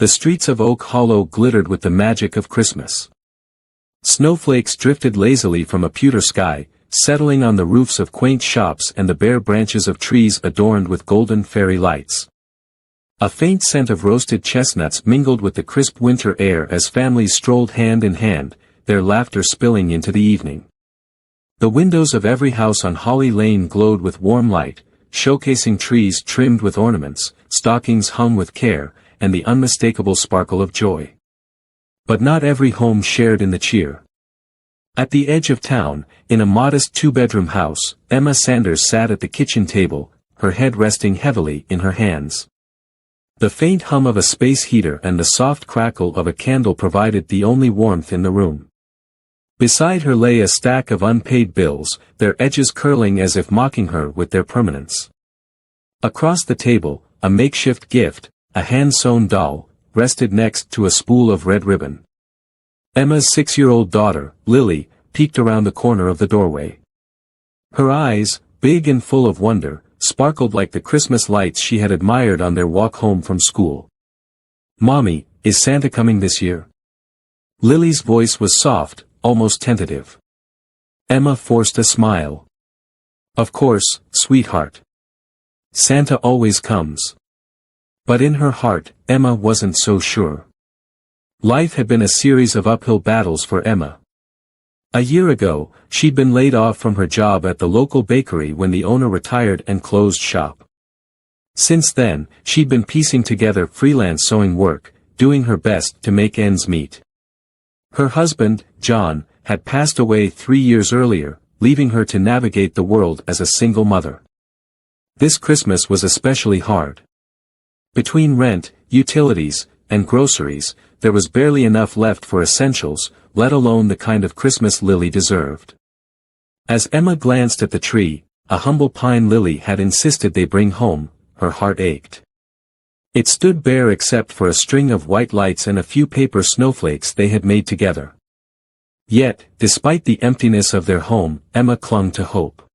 The streets of Oak Hollow glittered with the magic of Christmas. Snowflakes drifted lazily from a pewter sky, settling on the roofs of quaint shops and the bare branches of trees adorned with golden fairy lights. A faint scent of roasted chestnuts mingled with the crisp winter air as families strolled hand in hand, their laughter spilling into the evening. The windows of every house on Holly Lane glowed with warm light, showcasing trees trimmed with ornaments, stockings hung with care, and the unmistakable sparkle of joy. But not every home shared in the cheer. At the edge of town, in a modest two-bedroom house, Emma Sanders sat at the kitchen table, her head resting heavily in her hands. The faint hum of a space heater and the soft crackle of a candle provided the only warmth in the room. Beside her lay a stack of unpaid bills, their edges curling as if mocking her with their permanence. Across the table, a makeshift gift, a hand-sewn doll, rested next to a spool of red ribbon. Emma's 6-year-old daughter, Lily, peeked around the corner of the doorway. Her eyes, big and full of wonder, sparkled like the Christmas lights she had admired on their walk home from school. "Mommy, is Santa coming this year?" Lily's voice was soft, almost tentative. Emma forced a smile. "Of course, sweetheart. Santa always comes." But in her heart, Emma wasn't so sure. Life had been a series of uphill battles for Emma. A year ago, she'd been laid off from her job at the local bakery when the owner retired and closed shop. Since then, she'd been piecing together freelance sewing work, doing her best to make ends meet. Her husband, John, had passed away 3 years earlier, leaving her to navigate the world as a single mother. This Christmas was especially hard. Between rent, utilities, and groceries, there was barely enough left for essentials, let alone the kind of Christmas Lily deserved. As Emma glanced at the tree, a humble pine lily had insisted they bring home, her heart ached. It stood bare except for a string of white lights and a few paper snowflakes they had made together. Yet, despite the emptiness of their home, Emma clung to hope.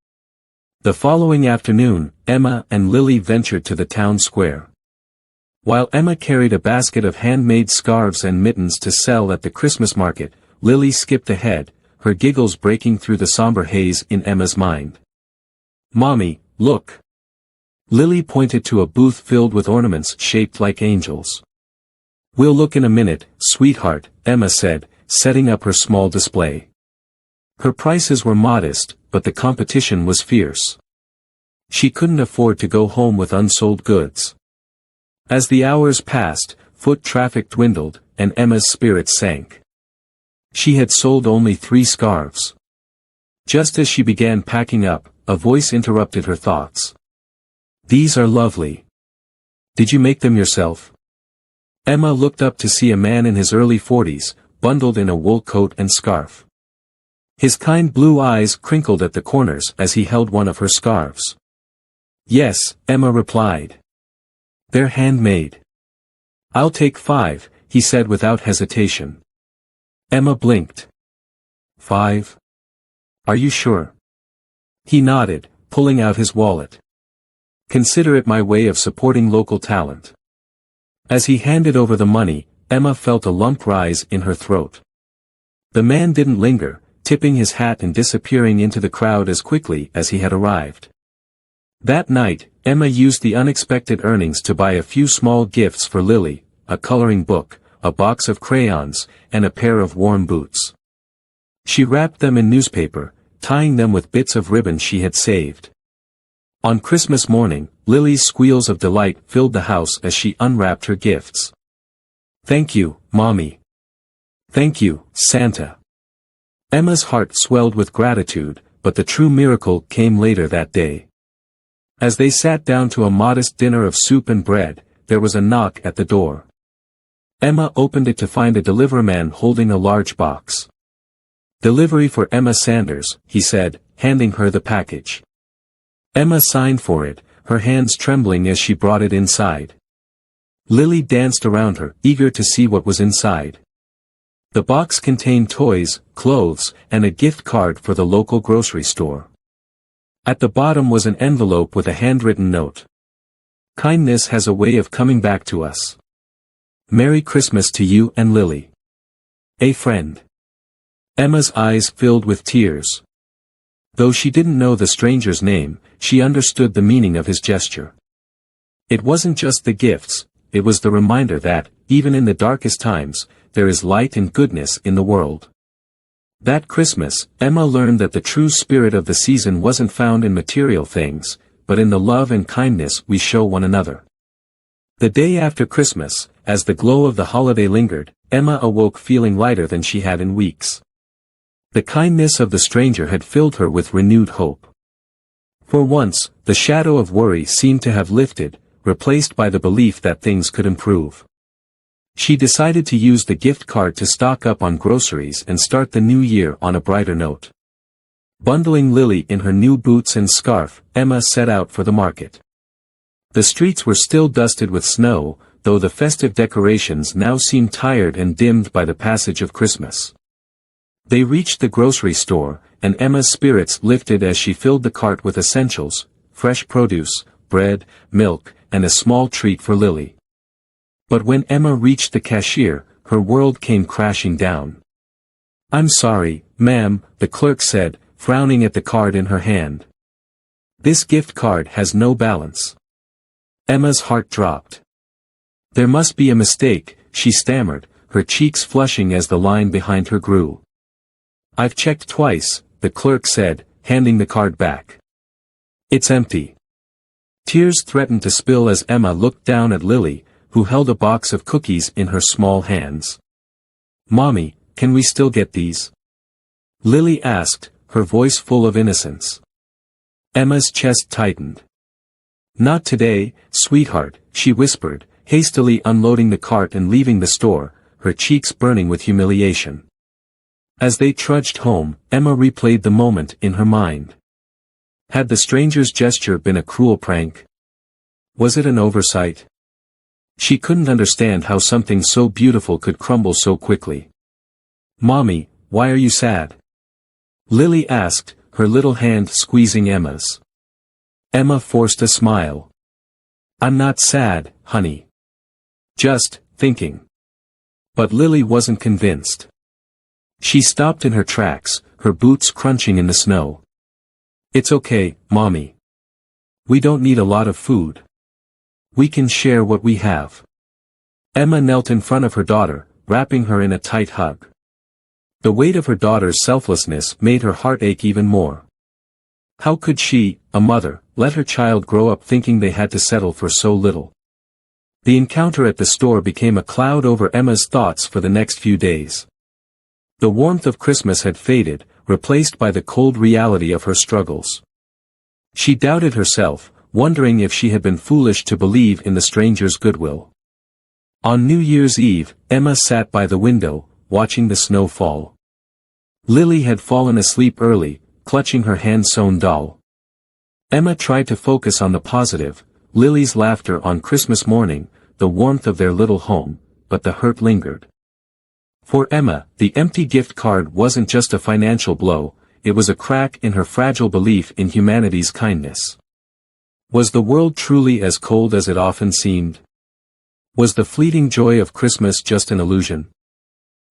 The following afternoon, Emma and Lily ventured to the town square. While Emma carried a basket of handmade scarves and mittens to sell at the Christmas market, Lily skipped ahead, her giggles breaking through the somber haze in Emma's mind. "Mommy, look." Lily pointed to a booth filled with ornaments shaped like angels. "We'll look in a minute, sweetheart," Emma said, setting up her small display. Her prices were modest, but the competition was fierce. She couldn't afford to go home with unsold goods. As the hours passed, foot traffic dwindled, and Emma's spirits sank. She had sold only 3 scarves. Just as she began packing up, a voice interrupted her thoughts. "These are lovely. Did you make them yourself?" Emma looked up to see a man in his early 40s, bundled in a wool coat and scarf. His kind blue eyes crinkled at the corners as he held one of her scarves. "Yes," Emma replied. "They're handmade." "I'll take 5, he said without hesitation. Emma blinked. 5? Are you sure?" He nodded, pulling out his wallet. "Consider it my way of supporting local talent." As he handed over the money, Emma felt a lump rise in her throat. The man didn't linger, tipping his hat and disappearing into the crowd as quickly as he had arrived. That night, Emma used the unexpected earnings to buy a few small gifts for Lily, a coloring book, a box of crayons, and a pair of warm boots. She wrapped them in newspaper, tying them with bits of ribbon she had saved. On Christmas morning, Lily's squeals of delight filled the house as she unwrapped her gifts. "Thank you, Mommy. Thank you, Santa." Emma's heart swelled with gratitude, but the true miracle came later that day. As they sat down to a modest dinner of soup and bread, there was a knock at the door. Emma opened it to find a deliveryman holding a large box. "Delivery for Emma Sanders," he said, handing her the package. Emma signed for it, her hands trembling as she brought it inside. Lily danced around her, eager to see what was inside. The box contained toys, clothes, and a gift card for the local grocery store. At the bottom was an envelope with a handwritten note. "Kindness has a way of coming back to us. Merry Christmas to you and Lily. A friend. Emma's eyes filled with tears. Though she didn't know the stranger's name, she understood the meaning of his gesture. It wasn't just the gifts, it was the reminder that, even in the darkest times, there is light and goodness in the world. That Christmas, Emma learned that the true spirit of the season wasn't found in material things, but in the love and kindness we show one another. The day after Christmas, as the glow of the holiday lingered, Emma awoke feeling lighter than she had in weeks. The kindness of the stranger had filled her with renewed hope. For once, the shadow of worry seemed to have lifted, replaced by the belief that things could improve. She decided to use the gift card to stock up on groceries and start the new year on a brighter note. Bundling Lily in her new boots and scarf, Emma set out for the market. The streets were still dusted with snow, though the festive decorations now seemed tired and dimmed by the passage of Christmas. They reached the grocery store, and Emma's spirits lifted as she filled the cart with essentials, fresh produce, bread, milk, and a small treat for Lily. But when Emma reached the cashier, her world came crashing down. "I'm sorry, ma'am," the clerk said, frowning at the card in her hand. "This gift card has no balance." Emma's heart dropped. "There must be a mistake," she stammered, her cheeks flushing as the line behind her grew. "I've checked twice," the clerk said, handing the card back. "It's empty." Tears threatened to spill as Emma looked down at Lily, who held a box of cookies in her small hands. "Mommy, can we still get these?" Lily asked, her voice full of innocence. Emma's chest tightened. "Not today, sweetheart," she whispered, hastily unloading the cart and leaving the store, her cheeks burning with humiliation. As they trudged home, Emma replayed the moment in her mind. Had the stranger's gesture been a cruel prank? Was it an oversight? She couldn't understand how something so beautiful could crumble so quickly. "Mommy, why are you sad?" Lily asked, her little hand squeezing Emma's. Emma forced a smile. "I'm not sad, honey. Just thinking." But Lily wasn't convinced. She stopped in her tracks, her boots crunching in the snow. "It's okay, Mommy. We don't need a lot of food. We can share what we have." Emma knelt in front of her daughter, wrapping her in a tight hug. The weight of her daughter's selflessness made her heart ache even more. How could she, a mother, let her child grow up thinking they had to settle for so little? The encounter at the store became a cloud over Emma's thoughts for the next few days. The warmth of Christmas had faded, replaced by the cold reality of her struggles. She doubted herself, wondering if she had been foolish to believe in the stranger's goodwill. On New Year's Eve, Emma sat by the window, watching the snow fall. Lily had fallen asleep early, clutching her hand-sewn doll. Emma tried to focus on the positive, Lily's laughter on Christmas morning, the warmth of their little home, but the hurt lingered. For Emma, the empty gift card wasn't just a financial blow, it was a crack in her fragile belief in humanity's kindness. Was the world truly as cold as it often seemed? Was the fleeting joy of Christmas just an illusion?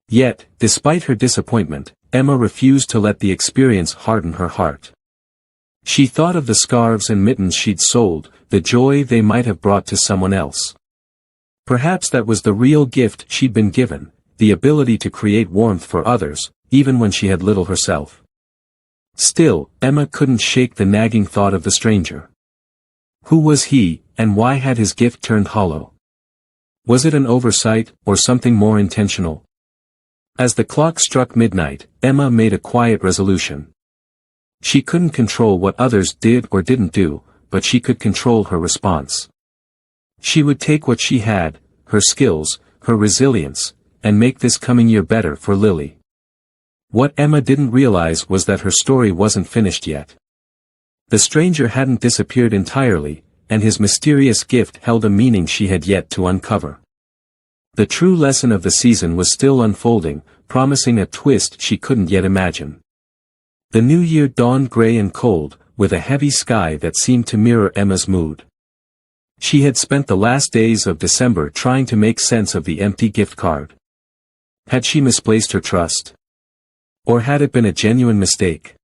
Yet, despite her disappointment, Emma refused to let the experience harden her heart. She thought of the scarves and mittens she'd sold, the joy they might have brought to someone else. Perhaps that was the real gift she'd been given, the ability to create warmth for others, even when she had little herself. Still, Emma couldn't shake the nagging thought of the stranger. Who was he, and why had his gift turned hollow? Was it an oversight, or something more intentional? As the clock struck midnight, Emma made a quiet resolution. She couldn't control what others did or didn't do, but she could control her response. She would take what she had, her skills, her resilience, and make this coming year better for Lily. What Emma didn't realize was that her story wasn't finished yet. The stranger hadn't disappeared entirely, and his mysterious gift held a meaning she had yet to uncover. The true lesson of the season was still unfolding, promising a twist she couldn't yet imagine. The new year dawned gray and cold, with a heavy sky that seemed to mirror Emma's mood. She had spent the last days of December trying to make sense of the empty gift card. Had she misplaced her trust? Or had it been a genuine mistake?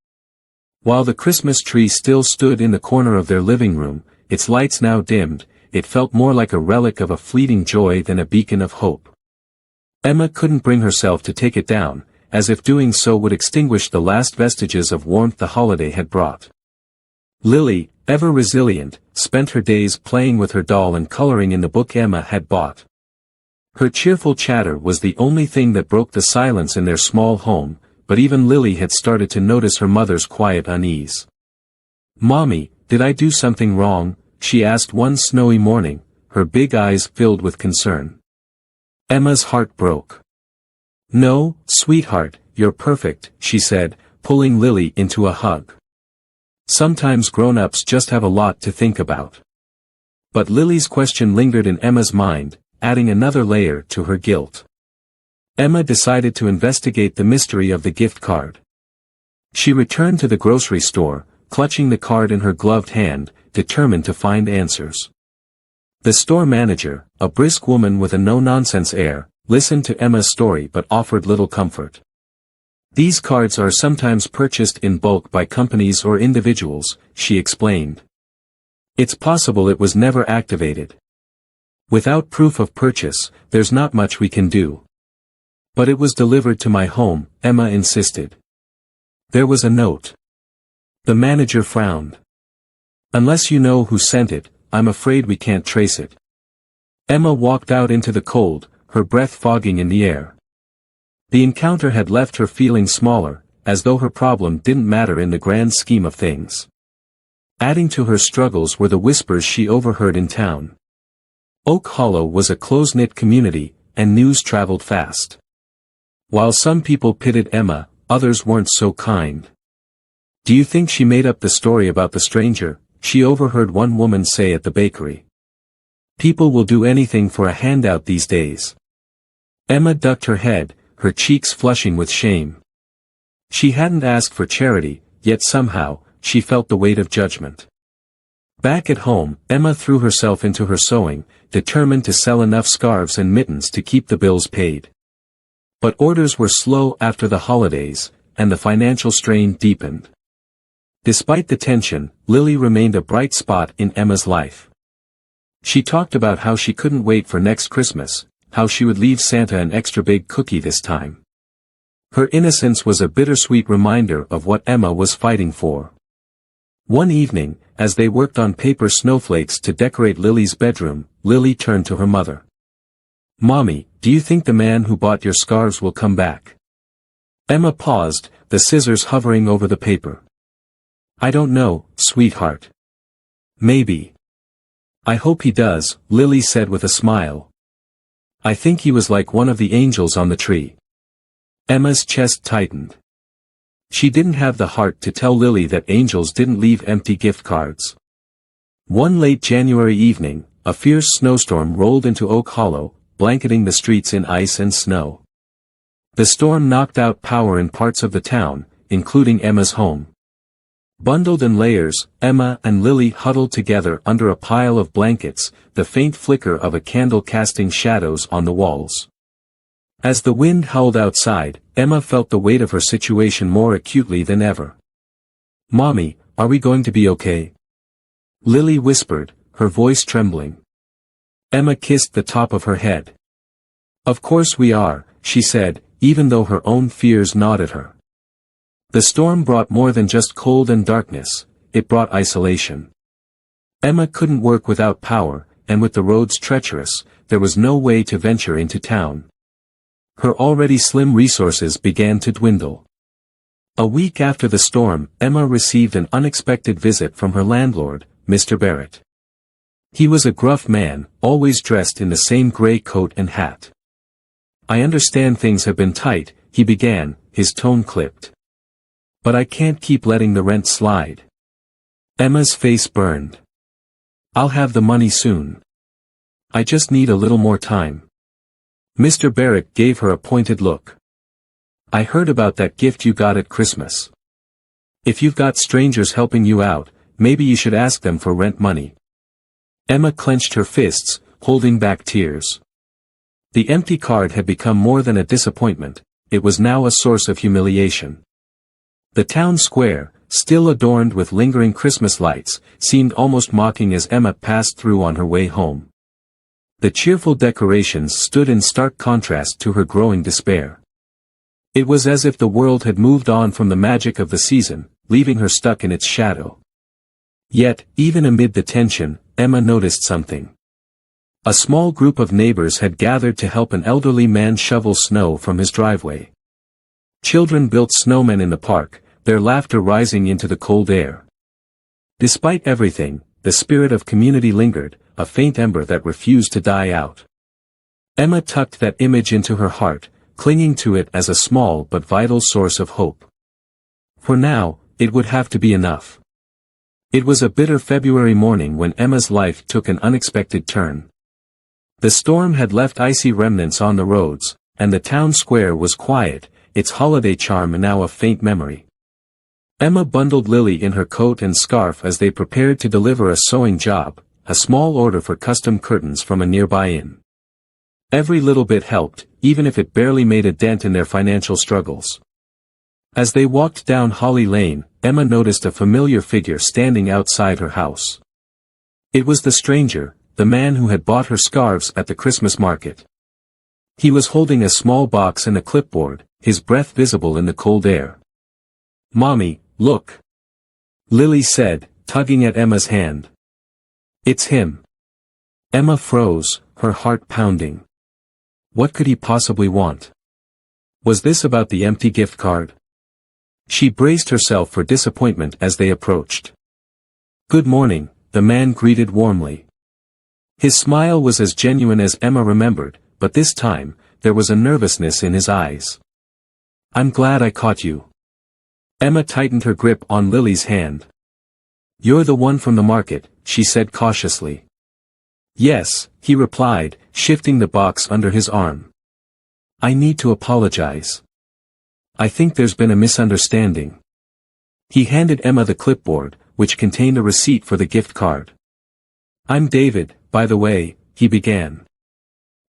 While the Christmas tree still stood in the corner of their living room, its lights now dimmed, it felt more like a relic of a fleeting joy than a beacon of hope. Emma couldn't bring herself to take it down, as if doing so would extinguish the last vestiges of warmth the holiday had brought. Lily, ever resilient, spent her days playing with her doll and coloring in the book Emma had bought. Her cheerful chatter was the only thing that broke the silence in their small home, but even Lily had started to notice her mother's quiet unease. "Mommy, did I do something wrong?" she asked one snowy morning, her big eyes filled with concern. Emma's heart broke. "No, sweetheart, you're perfect," she said, pulling Lily into a hug. Sometimes grown-ups just have a lot to think about. But Lily's question lingered in Emma's mind, adding another layer to her guilt. Emma decided to investigate the mystery of the gift card. She returned to the grocery store, clutching the card in her gloved hand, determined to find answers. The store manager, a brisk woman with a no-nonsense air, listened to Emma's story but offered little comfort. "These cards are sometimes purchased in bulk by companies or individuals," she explained. "It's possible it was never activated. Without proof of purchase, there's not much we can do." "But it was delivered to my home," Emma insisted. "There was a note." The manager frowned. "Unless you know who sent it, I'm afraid we can't trace it." Emma walked out into the cold, her breath fogging in the air. The encounter had left her feeling smaller, as though her problem didn't matter in the grand scheme of things. Adding to her struggles were the whispers she overheard in town. Oak Hollow was a close-knit community, and news traveled fast. While some people pitied Emma, others weren't so kind. "Do you think she made up the story about the stranger?" she overheard one woman say at the bakery. "People will do anything for a handout these days." Emma ducked her head, her cheeks flushing with shame. She hadn't asked for charity, yet somehow, she felt the weight of judgment. Back at home, Emma threw herself into her sewing, determined to sell enough scarves and mittens to keep the bills paid. But orders were slow after the holidays, and the financial strain deepened. Despite the tension, Lily remained a bright spot in Emma's life. She talked about how she couldn't wait for next Christmas, how she would leave Santa an extra big cookie this time. Her innocence was a bittersweet reminder of what Emma was fighting for. One evening, as they worked on paper snowflakes to decorate Lily's bedroom, Lily turned to her mother. "Mommy, do you think the man who bought your scarves will come back?" Emma paused, the scissors hovering over the paper. "I don't know, sweetheart. Maybe. I hope he does," Lily said with a smile. "I think he was like one of the angels on the tree." Emma's chest tightened. She didn't have the heart to tell Lily that angels didn't leave empty gift cards. One late January evening, a fierce snowstorm rolled into Oak Hollow, blanketing the streets in ice and snow. The storm knocked out power in parts of the town, including Emma's home. Bundled in layers, Emma and Lily huddled together under a pile of blankets, the faint flicker of a candle casting shadows on the walls. As the wind howled outside, Emma felt the weight of her situation more acutely than ever. "Mommy, are we going to be okay?" Lily whispered, her voice trembling. Emma kissed the top of her head. "Of course we are," she said, even though her own fears gnawed at her. The storm brought more than just cold and darkness, it brought isolation. Emma couldn't work without power, and with the roads treacherous, there was no way to venture into town. Her already slim resources began to dwindle. A week after the storm, Emma received an unexpected visit from her landlord, Mr. Barrett. He was a gruff man, always dressed in the same gray coat and hat. "I understand things have been tight," he began, his tone clipped. "But I can't keep letting the rent slide." Emma's face burned. "I'll have the money soon. I just need a little more time." Mr. Barrett gave her a pointed look. "I heard about that gift you got at Christmas. If you've got strangers helping you out, maybe you should ask them for rent money." Emma clenched her fists, holding back tears. The empty card had become more than a disappointment, it was now a source of humiliation. The town square, still adorned with lingering Christmas lights, seemed almost mocking as Emma passed through on her way home. The cheerful decorations stood in stark contrast to her growing despair. It was as if the world had moved on from the magic of the season, leaving her stuck in its shadow. Yet, even amid the tension, Emma noticed something. A small group of neighbors had gathered to help an elderly man shovel snow from his driveway. Children built snowmen in the park, their laughter rising into the cold air. Despite everything, the spirit of community lingered, a faint ember that refused to die out. Emma tucked that image into her heart, clinging to it as a small but vital source of hope. For now, it would have to be enough. It was a bitter February morning when Emma's life took an unexpected turn. The storm had left icy remnants on the roads, and the town square was quiet, its holiday charm now a faint memory. Emma bundled Lily in her coat and scarf as they prepared to deliver a sewing job, a small order for custom curtains from a nearby inn. Every little bit helped, even if it barely made a dent in their financial struggles. As they walked down Holly Lane, Emma noticed a familiar figure standing outside her house. It was the stranger, the man who had bought her scarves at the Christmas market. He was holding a small box and a clipboard, his breath visible in the cold air. "Mommy, look," Lily said, tugging at Emma's hand. "It's him." Emma froze, her heart pounding. What could he possibly want? Was this about the empty gift card? She braced herself for disappointment as they approached. "Good morning," the man greeted warmly. His smile was as genuine as Emma remembered, but this time, there was a nervousness in his eyes. "I'm glad I caught you." Emma tightened her grip on Lily's hand. "You're the one from the market," she said cautiously. "Yes," he replied, shifting the box under his arm. "I need to apologize. I think there's been a misunderstanding." He handed Emma the clipboard, which contained a receipt for the gift card. "I'm David, by the way," he began.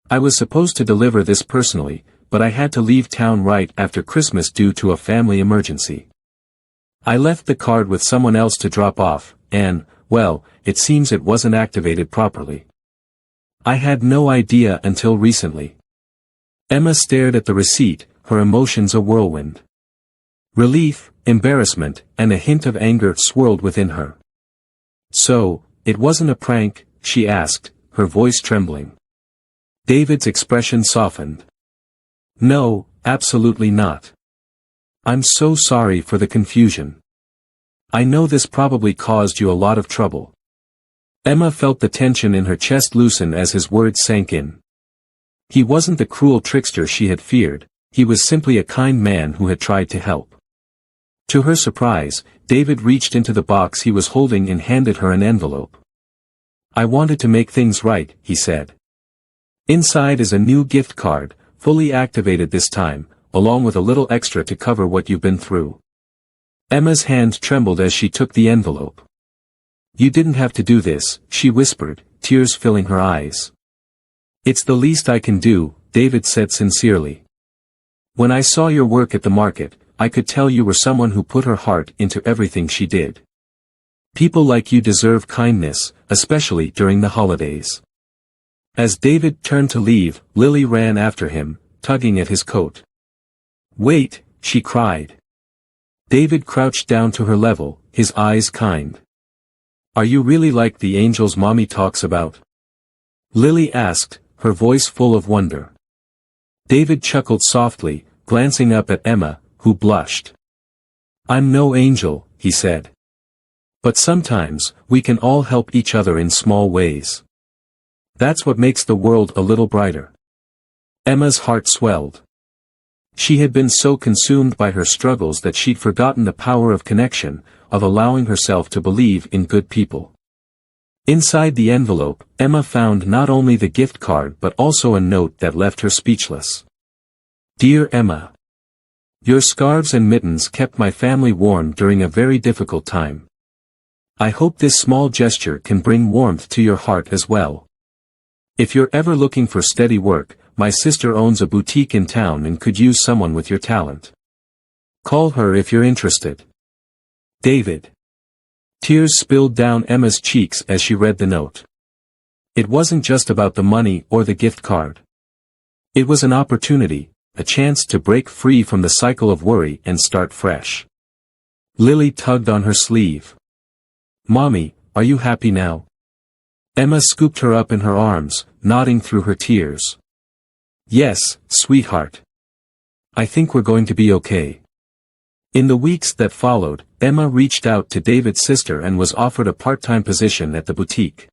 "I was supposed to deliver this personally, but I had to leave town right after Christmas due to a family emergency. I left the card with someone else to drop off, and, well, it seems it wasn't activated properly. I had no idea until recently." Emma stared at the receipt, her emotions a whirlwind. Relief, embarrassment, and a hint of anger swirled within her. "So, it wasn't a prank?" she asked, her voice trembling. David's expression softened. "No, absolutely not. I'm so sorry for the confusion. I know this probably caused you a lot of trouble." Emma felt the tension in her chest loosen as his words sank in. He wasn't the cruel trickster she had feared, he was simply a kind man who had tried to help. To her surprise, David reached into the box he was holding and handed her an envelope. "I wanted to make things right," he said. "Inside is a new gift card, fully activated this time, along with a little extra to cover what you've been through." Emma's hand trembled as she took the envelope. "You didn't have to do this," she whispered, tears filling her eyes. "It's the least I can do," David said sincerely. "When I saw your work at the market, I could tell you were someone who put her heart into everything she did. People like you deserve kindness, especially during the holidays." As David turned to leave, Lily ran after him, tugging at his coat. "Wait," she cried. David crouched down to her level, his eyes kind. "Are you really like the angels Mommy talks about?" Lily asked, her voice full of wonder. David chuckled softly, glancing up at Emma, who blushed. "I'm no angel," he said. "But sometimes, we can all help each other in small ways. That's what makes the world a little brighter." Emma's heart swelled. She had been so consumed by her struggles that she'd forgotten the power of connection, of allowing herself to believe in good people. Inside the envelope, Emma found not only the gift card but also a note that left her speechless. "Dear Emma, your scarves and mittens kept my family warm during a very difficult time. I hope this small gesture can bring warmth to your heart as well. If you're ever looking for steady work, my sister owns a boutique in town and could use someone with your talent. Call her if you're interested. David. Tears spilled down Emma's cheeks as she read the note. It wasn't just about the money or the gift card. It was an opportunity, a chance to break free from the cycle of worry and start fresh. Lily tugged on her sleeve. Mommy, are you happy now? Emma scooped her up in her arms, nodding through her tears. Yes, sweetheart. I think we're going to be okay. In the weeks that followed, Emma reached out to David's sister and was offered a part-time position at the boutique.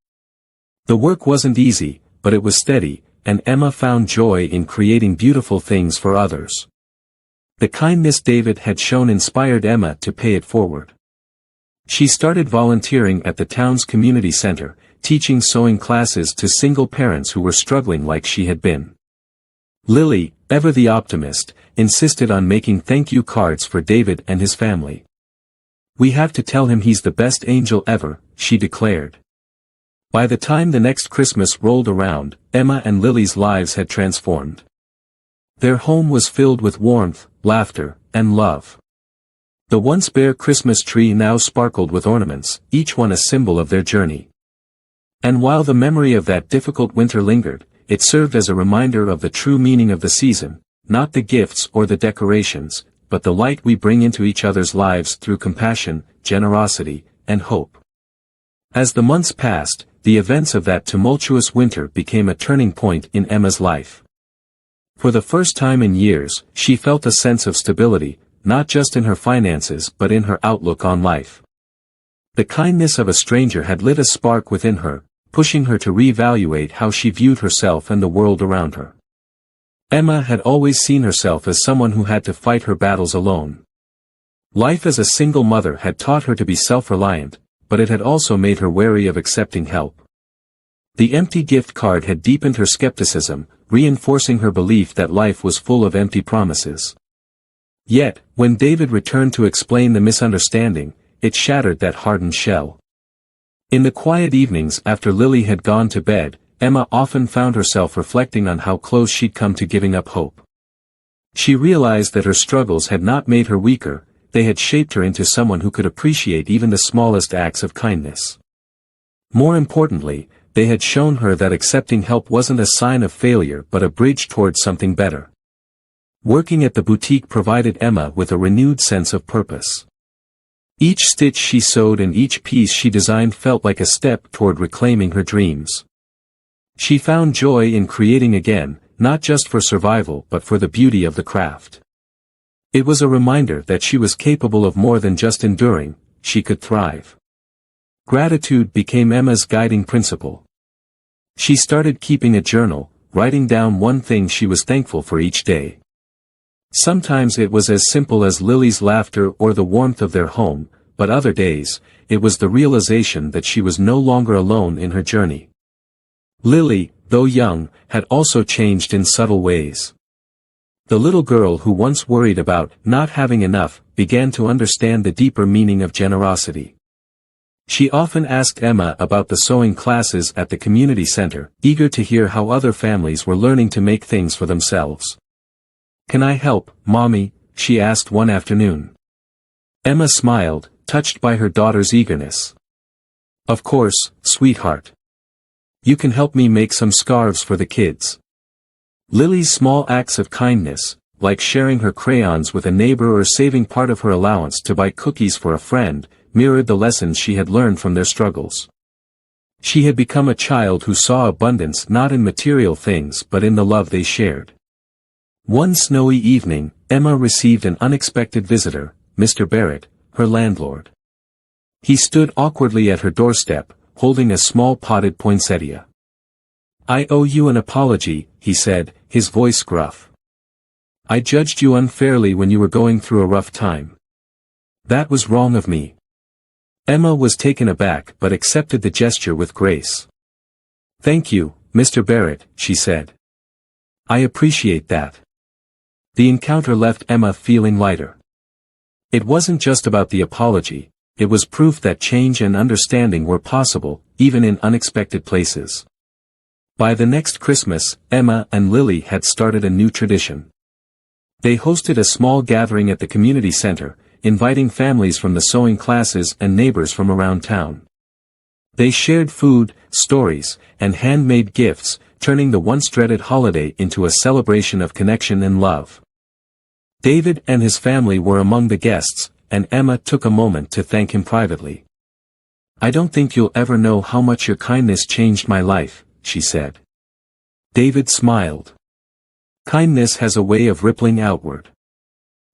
The work wasn't easy, but it was steady, and Emma found joy in creating beautiful things for others. The kindness David had shown inspired Emma to pay it forward. She started volunteering at the town's community center, teaching sewing classes to single parents who were struggling like she had been. Lily, ever the optimist, insisted on making thank-you cards for David and his family. We have to tell him he's the best angel ever, she declared. By the time the next Christmas rolled around, Emma and Lily's lives had transformed. Their home was filled with warmth, laughter, and love. The once bare Christmas tree now sparkled with ornaments, each one a symbol of their journey. And while the memory of that difficult winter lingered, it served as a reminder of the true meaning of the season, not the gifts or the decorations, but the light we bring into each other's lives through compassion, generosity, and hope. As the months passed, the events of that tumultuous winter became a turning point in Emma's life. For the first time in years, she felt a sense of stability, not just in her finances but in her outlook on life. The kindness of a stranger had lit a spark within her, pushing her to reevaluate how she viewed herself and the world around her. Emma had always seen herself as someone who had to fight her battles alone. Life as a single mother had taught her to be self-reliant, but it had also made her wary of accepting help. The empty gift card had deepened her skepticism, reinforcing her belief that life was full of empty promises. Yet, when David returned to explain the misunderstanding, it shattered that hardened shell. In the quiet evenings after Lily had gone to bed, Emma often found herself reflecting on how close she'd come to giving up hope. She realized that her struggles had not made her weaker, they had shaped her into someone who could appreciate even the smallest acts of kindness. More importantly, they had shown her that accepting help wasn't a sign of failure but a bridge towards something better. Working at the boutique provided Emma with a renewed sense of purpose. Each stitch she sewed and each piece she designed felt like a step toward reclaiming her dreams. She found joy in creating again, not just for survival but for the beauty of the craft. It was a reminder that she was capable of more than just enduring, she could thrive. Gratitude became Emma's guiding principle. She started keeping a journal, writing down one thing she was thankful for each day. Sometimes it was as simple as Lily's laughter or the warmth of their home, but other days, it was the realization that she was no longer alone in her journey. Lily, though young, had also changed in subtle ways. The little girl who once worried about not having enough began to understand the deeper meaning of generosity. She often asked Emma about the sewing classes at the community center, eager to hear how other families were learning to make things for themselves. "Can I help, Mommy?" she asked one afternoon. Emma smiled, touched by her daughter's eagerness. "Of course, sweetheart. You can help me make some scarves for the kids." Lily's small acts of kindness, like sharing her crayons with a neighbor or saving part of her allowance to buy cookies for a friend, mirrored the lessons she had learned from their struggles. She had become a child who saw abundance not in material things but in the love they shared. One snowy evening, Emma received an unexpected visitor, Mr. Barrett, her landlord. He stood awkwardly at her doorstep, holding a small potted poinsettia. "I owe you an apology," he said, his voice gruff. "I judged you unfairly when you were going through a rough time. That was wrong of me." Emma was taken aback but accepted the gesture with grace. "Thank you, Mr. Barrett," she said. "I appreciate that." The encounter left Emma feeling lighter. It wasn't just about the apology, it was proof that change and understanding were possible, even in unexpected places. By the next Christmas, Emma and Lily had started a new tradition. They hosted a small gathering at the community center, inviting families from the sewing classes and neighbors from around town. They shared food, stories, and handmade gifts, turning the once dreaded holiday into a celebration of connection and love. David and his family were among the guests, and Emma took a moment to thank him privately. "I don't think you'll ever know how much your kindness changed my life," she said. David smiled. "Kindness has a way of rippling outward.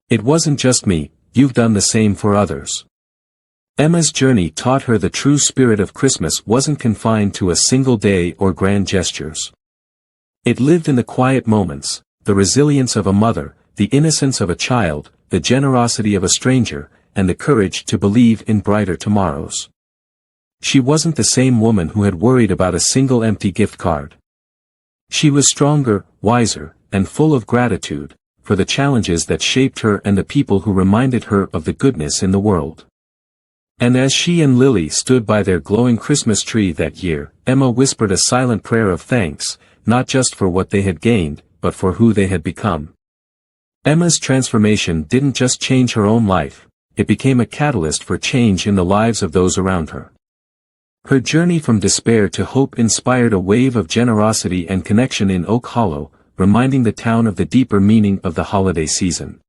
It wasn't just me, you've done the same for others." Emma's journey taught her the true spirit of Christmas wasn't confined to a single day or grand gestures. It lived in the quiet moments, the resilience of a mother, the innocence of a child, the generosity of a stranger, and the courage to believe in brighter tomorrows. She wasn't the same woman who had worried about a single empty gift card. She was stronger, wiser, and full of gratitude for the challenges that shaped her and the people who reminded her of the goodness in the world. And as she and Lily stood by their glowing Christmas tree that year, Emma whispered a silent prayer of thanks, not just for what they had gained, but for who they had become. Emma's transformation didn't just change her own life, it became a catalyst for change in the lives of those around her. Her journey from despair to hope inspired a wave of generosity and connection in Oak Hollow, reminding the town of the deeper meaning of the holiday season.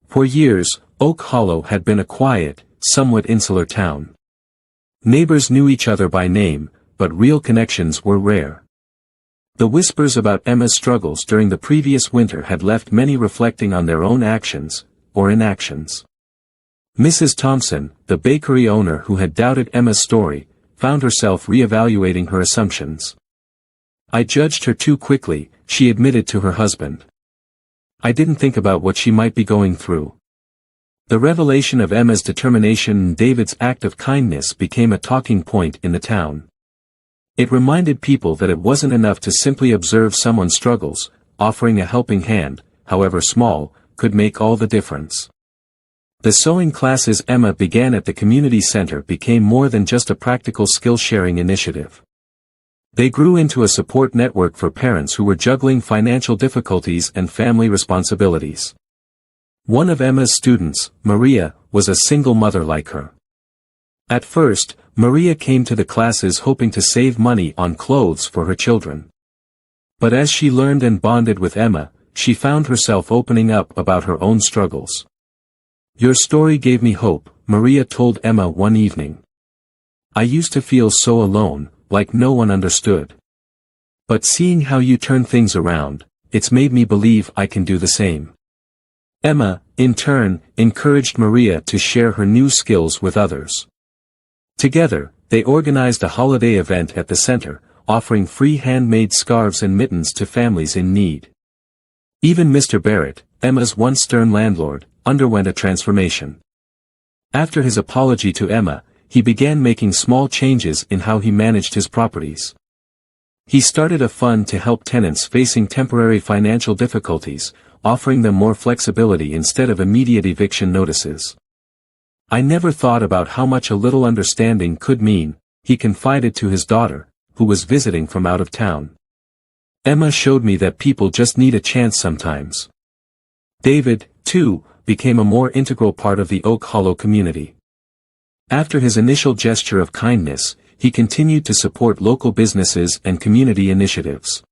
For years, Oak Hollow had been a quiet, somewhat insular town. Neighbors knew each other by name, but real connections were rare. The whispers about Emma's struggles during the previous winter had left many reflecting on their own actions, or inactions. Mrs. Thompson, the bakery owner who had doubted Emma's story, found herself re-evaluating her assumptions. "I judged her too quickly," she admitted to her husband. "I didn't think about what she might be going through." The revelation of Emma's determination and David's act of kindness became a talking point in the town. It reminded people that it wasn't enough to simply observe someone's struggles, offering a helping hand, however small, could make all the difference. The sewing classes Emma began at the community center became more than just a practical skill-sharing initiative. They grew into a support network for parents who were juggling financial difficulties and family responsibilities. One of Emma's students, Maria, was a single mother like her. At first, Maria came to the classes hoping to save money on clothes for her children. But as she learned and bonded with Emma, she found herself opening up about her own struggles. "Your story gave me hope," Maria told Emma one evening. "I used to feel so alone, like no one understood. But seeing how you turn things around, it's made me believe I can do the same." Emma, in turn, encouraged Maria to share her new skills with others. Together, they organized a holiday event at the center, offering free handmade scarves and mittens to families in need. Even Mr. Barrett, Emma's once stern landlord, underwent a transformation. After his apology to Emma, he began making small changes in how he managed his properties. He started a fund to help tenants facing temporary financial difficulties, offering them more flexibility instead of immediate eviction notices. "I never thought about how much a little understanding could mean," he confided to his daughter, who was visiting from out of town. "Emma showed me that people just need a chance sometimes." David, too, became a more integral part of the Oak Hollow community. After his initial gesture of kindness, he continued to support local businesses and community initiatives.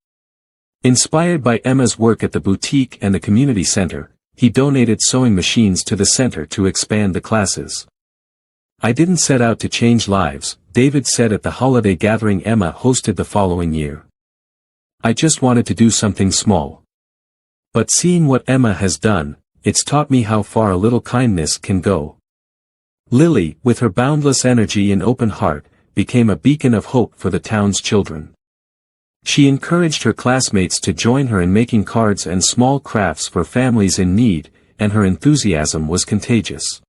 Inspired by Emma's work at the boutique and the community center, he donated sewing machines to the center to expand the classes. "I didn't set out to change lives," David said at the holiday gathering Emma hosted the following year. "I just wanted to do something small. But seeing what Emma has done, it's taught me how far a little kindness can go." Lily, with her boundless energy and open heart, became a beacon of hope for the town's children. She encouraged her classmates to join her in making cards and small crafts for families in need, and her enthusiasm was contagious.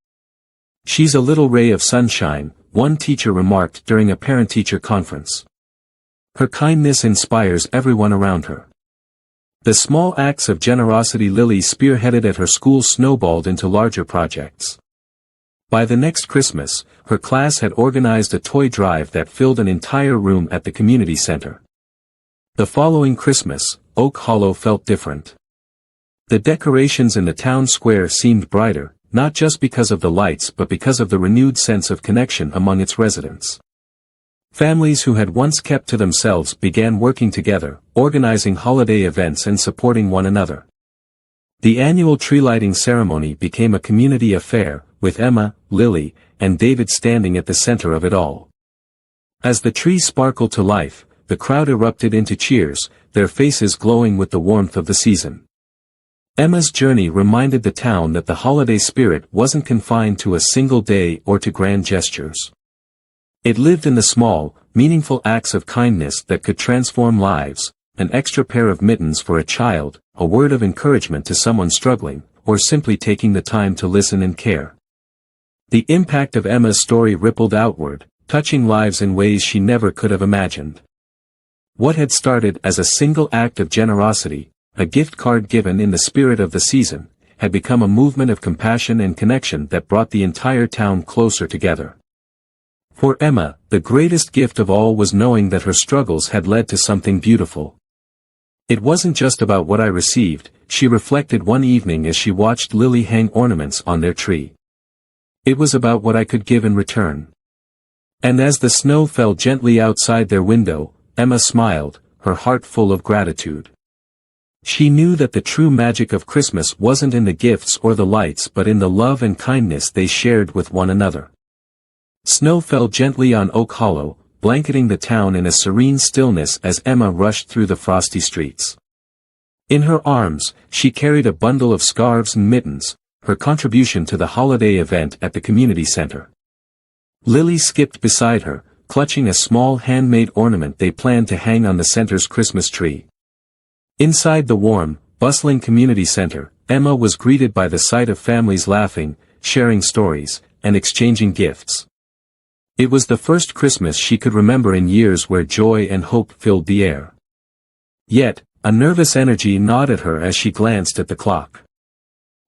"She's a little ray of sunshine," one teacher remarked during a parent-teacher conference. "Her kindness inspires everyone around her." The small acts of generosity Lily spearheaded at her school snowballed into larger projects. By the next Christmas, her class had organized a toy drive that filled an entire room at the community center. The following Christmas, Oak Hollow felt different. The decorations in the town square seemed brighter, not just because of the lights but because of the renewed sense of connection among its residents. Families who had once kept to themselves began working together, organizing holiday events and supporting one another. The annual tree lighting ceremony became a community affair, with Emma, Lily, and David standing at the center of it all. As the tree sparkled to life, the crowd erupted into cheers, their faces glowing with the warmth of the season. Emma's journey reminded the town that the holiday spirit wasn't confined to a single day or to grand gestures. It lived in the small, meaningful acts of kindness that could transform lives, an extra pair of mittens for a child, a word of encouragement to someone struggling, or simply taking the time to listen and care. The impact of Emma's story rippled outward, touching lives in ways she never could have imagined. What had started as a single act of generosity, a gift card given in the spirit of the season, had become a movement of compassion and connection that brought the entire town closer together. For Emma, the greatest gift of all was knowing that her struggles had led to something beautiful. It wasn't just about what I received, she reflected one evening as she watched Lily hang ornaments on their tree. It was about what I could give in return. And as the snow fell gently outside their window, Emma smiled, her heart full of gratitude. She knew that the true magic of Christmas wasn't in the gifts or the lights but in the love and kindness they shared with one another. Snow fell gently on Oak Hollow, blanketing the town in a serene stillness as Emma rushed through the frosty streets. In her arms, she carried a bundle of scarves and mittens, her contribution to the holiday event at the community center. Lily skipped beside her, clutching a small handmade ornament they planned to hang on the center's Christmas tree. Inside the warm, bustling community center, Emma was greeted by the sight of families laughing, sharing stories, and exchanging gifts. It was the first Christmas she could remember in years where joy and hope filled the air. Yet, a nervous energy gnawed at her as she glanced at the clock.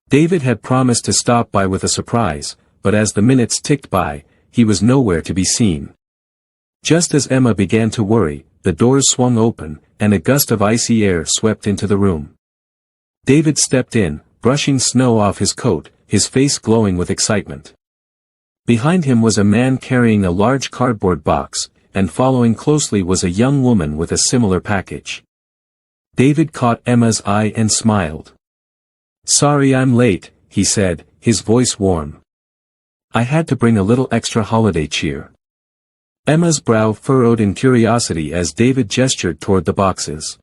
David had promised to stop by with a surprise, but as the minutes ticked by, he was nowhere to be seen. Just as Emma began to worry, the doors swung open, and a gust of icy air swept into the room. David stepped in, brushing snow off his coat, his face glowing with excitement. Behind him was a man carrying a large cardboard box, and following closely was a young woman with a similar package. David caught Emma's eye and smiled. "Sorry I'm late," he said, his voice warm. "I had to bring a little extra holiday cheer." Emma's brow furrowed in curiosity as David gestured toward the boxes.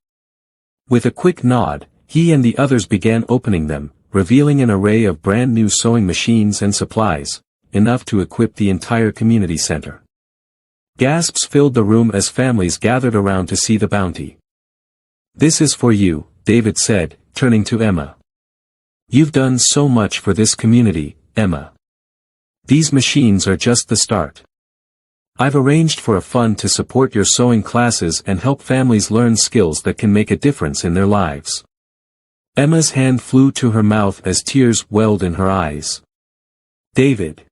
With a quick nod, he and the others began opening them, revealing an array of brand new sewing machines and supplies, enough to equip the entire community center. Gasps filled the room as families gathered around to see the bounty. "This is for you," David said, turning to Emma. "You've done so much for this community, Emma. These machines are just the start. I've arranged for a fund to support your sewing classes and help families learn skills that can make a difference in their lives." Emma's hand flew to her mouth as tears welled in her eyes. "David.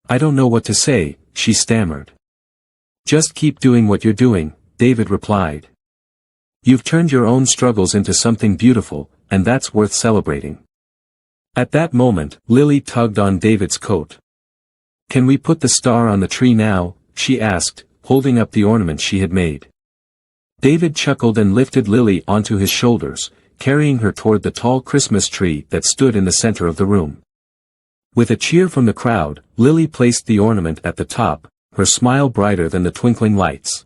I don't know what to say," she stammered. "Just keep doing what you're doing," David replied. "You've turned your own struggles into something beautiful, and that's worth celebrating." At that moment, Lily tugged on David's coat. "Can we put the star on the tree now?" she asked, holding up the ornament she had made. David chuckled and lifted Lily onto his shoulders, carrying her toward the tall Christmas tree that stood in the center of the room. With a cheer from the crowd, Lily placed the ornament at the top, her smile brighter than the twinkling lights.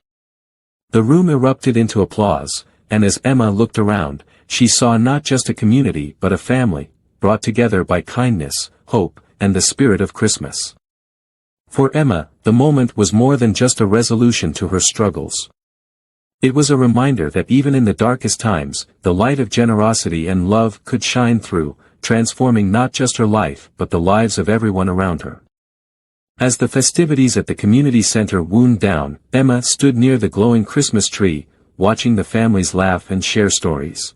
The room erupted into applause, and as Emma looked around, she saw not just a community but a family, brought together by kindness, hope, and the spirit of Christmas. For Emma, the moment was more than just a resolution to her struggles. It was a reminder that even in the darkest times, the light of generosity and love could shine through, transforming not just her life but the lives of everyone around her. As the festivities at the community center wound down, Emma stood near the glowing Christmas tree, watching the families laugh and share stories.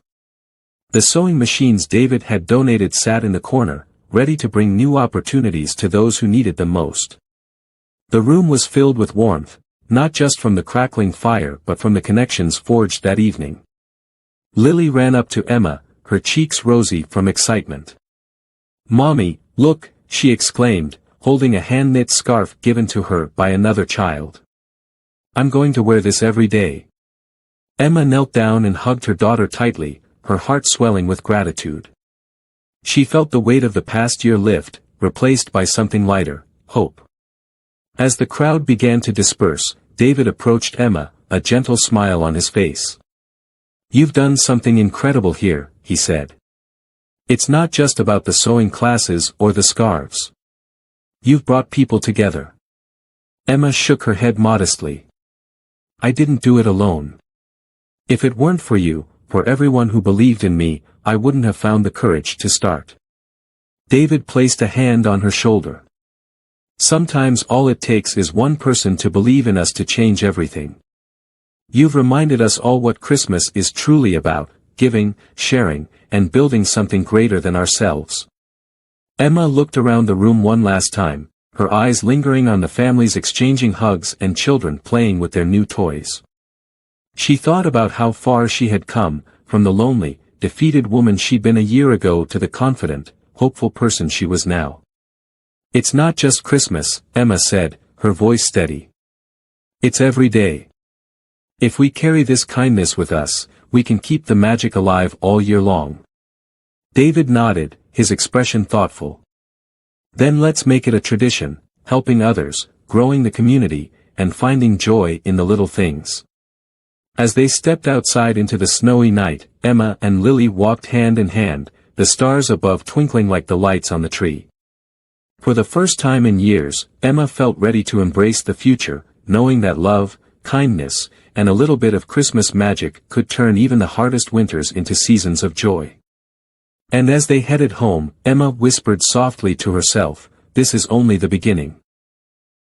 The sewing machines David had donated sat in the corner, ready to bring new opportunities to those who needed them most. The room was filled with warmth, not just from the crackling fire but from the connections forged that evening. Lily ran up to Emma, her cheeks rosy from excitement. "Mommy, look," she exclaimed, holding a hand-knit scarf given to her by another child. "I'm going to wear this every day." Emma knelt down and hugged her daughter tightly, her heart swelling with gratitude. She felt the weight of the past year lift, replaced by something lighter, hope. As the crowd began to disperse, David approached Emma, a gentle smile on his face. "You've done something incredible here," he said. "It's not just about the sewing classes or the scarves. You've brought people together." Emma shook her head modestly. "I didn't do it alone. If it weren't for you, for everyone who believed in me, I wouldn't have found the courage to start." David placed a hand on her shoulder. "Sometimes all it takes is one person to believe in us to change everything. You've reminded us all what Christmas is truly about, giving, sharing, and building something greater than ourselves." Emma looked around the room one last time, her eyes lingering on the families exchanging hugs and children playing with their new toys. She thought about how far she had come, from the lonely, defeated woman she'd been a year ago to the confident, hopeful person she was now. "It's not just Christmas," Emma said, her voice steady. "It's every day. If we carry this kindness with us, we can keep the magic alive all year long." David nodded, his expression thoughtful. "Then let's make it a tradition, helping others, growing the community, and finding joy in the little things." As they stepped outside into the snowy night, Emma and Lily walked hand in hand, the stars above twinkling like the lights on the tree. For the first time in years, Emma felt ready to embrace the future, knowing that love, kindness, and a little bit of Christmas magic could turn even the hardest winters into seasons of joy. And as they headed home, Emma whispered softly to herself, "This is only the beginning."